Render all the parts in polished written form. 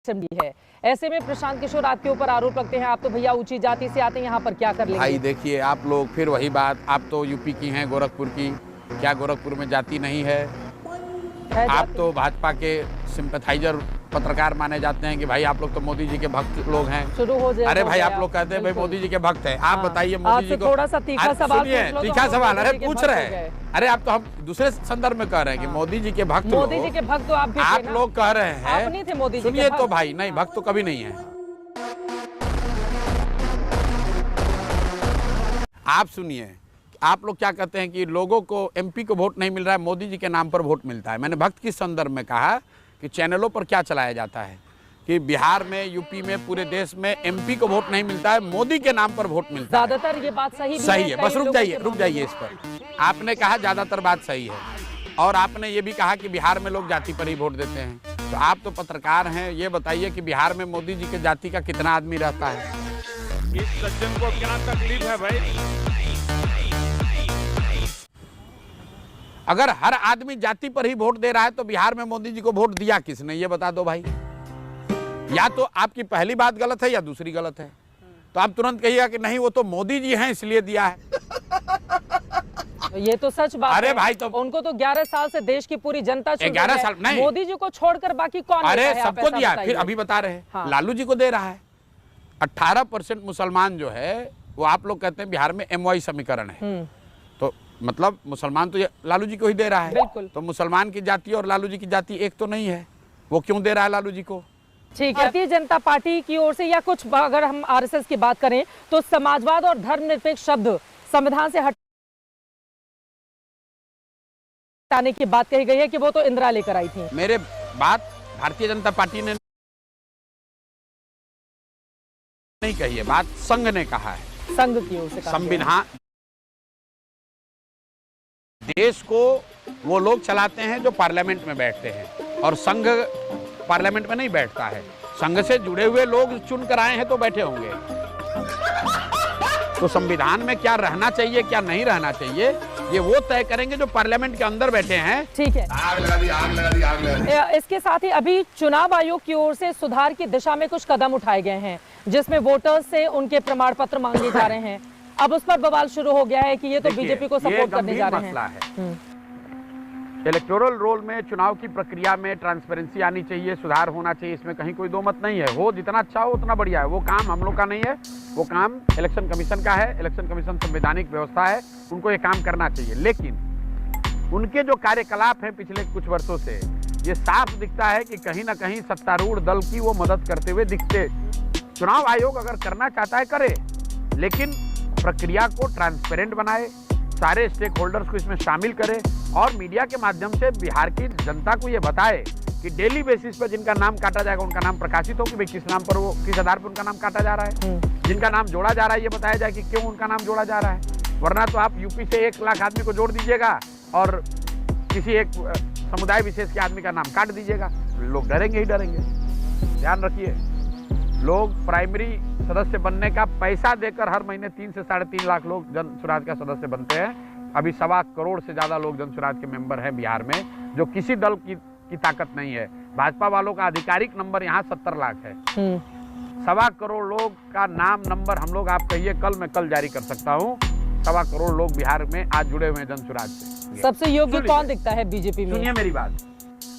Assembly है। ऐसे में प्रशांत किशोर आपके ऊपर आरोप लगते हैं, आप तो भैया ऊंची जाति से आते हैं, यहाँ पर क्या कर लेंगे? भाई देखिए, आप लोग फिर वही बात, आप तो यूपी की हैं, गोरखपुर की, क्या गोरखपुर में जाति नहीं है? आप तो भाजपा के सिंपैथाइजर पत्रकार माने जाते हैं कि भाई आप लोग तो मोदी जी के भक्त लोग हैं। शुरू हो जाए। अरे भाई आप लोग कहते हैं भाई मोदी जी के भक्त हैं, आप बताइए मोदी जी को। थोड़ा सा तीखा सवाल, सुनिए तीखा सवाल, अरे पूछ रहे हैं, अरे आप तो हम दूसरे संदर्भ में कह रहे हैं कि मोदी जी के भक्त, मोदी जी के भक्त तो आप भी आप लोग कह रहे हैं, आप नहीं थे मोदी जी? सुनिए तो भाई, नहीं भक्त तो कभी नहीं है। आप सुनिए, आप लोग क्या कहते हैं कि लोगों को एमपी को वोट नहीं मिल रहा है, मोदी जी के नाम पर वोट मिलता है। मैंने भक्त किस संदर्भ में कहा कि चैनलों पर क्या चलाया जाता है कि बिहार में, यूपी में, पूरे देश में एमपी को वोट नहीं मिलता है, मोदी के नाम पर वोट मिलता है। ज्यादातर ये बात सही है। बस रुक जाइए इस पर। आपने कहा ज्यादातर बात सही है, और आपने ये भी कहा कि बिहार में लोग जाति पर ही वोट देते हैं। तो आप तो पत्रकार हैं, ये बताइए कि बिहार में मोदी जी के जाति का कितना आदमी रहता है? इस सज्जन को क्या तकलीफ है भाई? अगर हर आदमी जाति पर ही वोट दे रहा है तो बिहार में मोदी जी को वोट दिया किसने, ये बता दो भाई। या तो आपकी पहली बात गलत है या दूसरी गलत है। तो आप तुरंत कहिएगा कि नहीं वो तो मोदी जी हैं इसलिए दिया है। ये तो सच बात अरे है। भाई तो उनको तो 11 साल से देश की पूरी जनता चुन 11 साल नहीं, मोदी जी को छोड़कर बाकी कौन? अरे सबको दिया, फिर अभी बता रहे हैं। हाँ। लालू जी को दे रहा है। 18% मुसलमान जो है वो आप लोग कहते हैं बिहार में MY समीकरण है, तो मतलब मुसलमान तो लालू जी को ही दे रहा है। बिल्कुल। तो मुसलमान की जाति और लालू जी की जाति एक तो नहीं है, वो क्यों दे रहा है लालू जी को? ठीक है। भारतीय जनता पार्टी की ओर से या कुछ, अगर हम RSS की बात करें तो समाजवाद और धर्मनिरपेक्ष शब्द संविधान से हटाने की बात कही गई है कि वो तो इंदिरा लेकर आई थी। मेरे बात भारतीय जनता पार्टी ने नहीं कही है, बात संघ ने कहा है। संघ की ओर से संविधान, देश को वो लोग चलाते हैं जो पार्लियामेंट में बैठते हैं, और संघ पार्लियामेंट में नहीं बैठता है। संघ से जुड़े हुए लोग चुन कर आए हैं तो बैठे होंगे। तो संविधान में क्या रहना चाहिए क्या नहीं रहना चाहिए ये वो तय करेंगे जो पार्लियामेंट के अंदर बैठे हैं। ठीक है। आग लगा दी, आग लगा दी, आग लगा दी। इसके साथ ही अभी चुनाव आयोग की ओर से सुधार की दिशा में कुछ कदम उठाए गए हैं, जिसमें वोटर्स से उनके प्रमाण पत्र मांगे जा रहे हैं। अब उस पर बवाल शुरू हो गया है कि ये तो बीजेपी को सपोर्ट करने जा रहे हैं। इलेक्टोरल रोल में, चुनाव की प्रक्रिया में ट्रांसपेरेंसी आनी चाहिए, सुधार होना चाहिए, इसमें कहीं कोई दो मत नहीं है। हो जितना अच्छा हो उतना बढ़िया है। वो काम हम लोग का नहीं है, वो काम इलेक्शन कमीशन का है। इलेक्शन कमीशन संवैधानिक व्यवस्था है, उनको ये काम करना चाहिए। लेकिन उनके जो कार्यकलाप हैं पिछले कुछ वर्षों से, ये साफ दिखता है कि कहीं ना कहीं सत्तारूढ़ दल की वो मदद करते हुए दिखते। चुनाव आयोग अगर करना चाहता है करे, लेकिन प्रक्रिया को ट्रांसपेरेंट बनाए, सारे स्टेक होल्डर्स को इसमें शामिल करे, और मीडिया के माध्यम से बिहार की जनता को ये बताए कि डेली बेसिस पर जिनका नाम काटा जाएगा उनका नाम प्रकाशित हो कि भाई किस नाम पर, वो किस आधार पर उनका नाम काटा जा रहा है। जिनका नाम जोड़ा जा रहा है ये बताया जाए कि क्यों उनका नाम जोड़ा जा रहा है। वरना तो आप यूपी से 1 लाख आदमी को जोड़ दीजिएगा और किसी एक समुदाय विशेष के आदमी का नाम काट दीजिएगा, लोग डरेंगे ही डरेंगे। ध्यान रखिए, लोग प्राइमरी सदस्य बनने का पैसा देकर हर महीने 3 से 3.5 लाख लोग जन सुराज का सदस्य बनते हैं। अभी 1.25 करोड़ से ज्यादा लोग जन सुराज के मेंबर हैं बिहार में, जो किसी दल की ताकत नहीं है। भाजपा वालों का आधिकारिक नंबर यहाँ 70 लाख है। 1.25 करोड़ लोग का नाम नंबर हम लोग, आप कहिए कल जारी कर सकता हूँ। 1.25 करोड़ लोग बिहार में आज जुड़े हुए हैं जन सुराज से। सबसे योग्य कौन दिखता है बीजेपी में? सुनिए मेरी बात।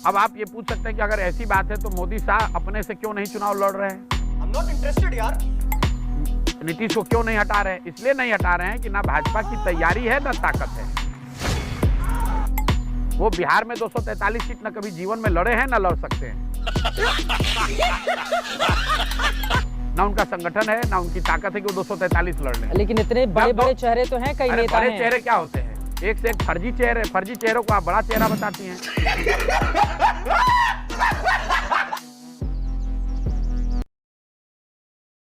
अब आप ये पूछ सकते हैं कि अगर ऐसी बात है तो मोदी साहब अपने से क्यों नहीं चुनाव लड़ रहे हैं? I'm not interested यार। नीतीश को क्यों नहीं हटा रहे हैं? इसलिए नहीं हटा रहे हैं कि ना भाजपा की तैयारी है ना ताकत है। वो बिहार में 243 सीट ना कभी जीवन में लड़े हैं ना लड़ सकते हैं। ना उनका संगठन है ना उनकी ताकत है कि वो 243 लड़ लें। लेकिन इतने बड़े बड़े चेहरे तो हैं, कई नेता हैं। बड़े चेहरे क्या होते हैं? एक से एक फर्जी चेहरे, फर्जी चेहरों को आप बड़ा चेहरा बताती हैं।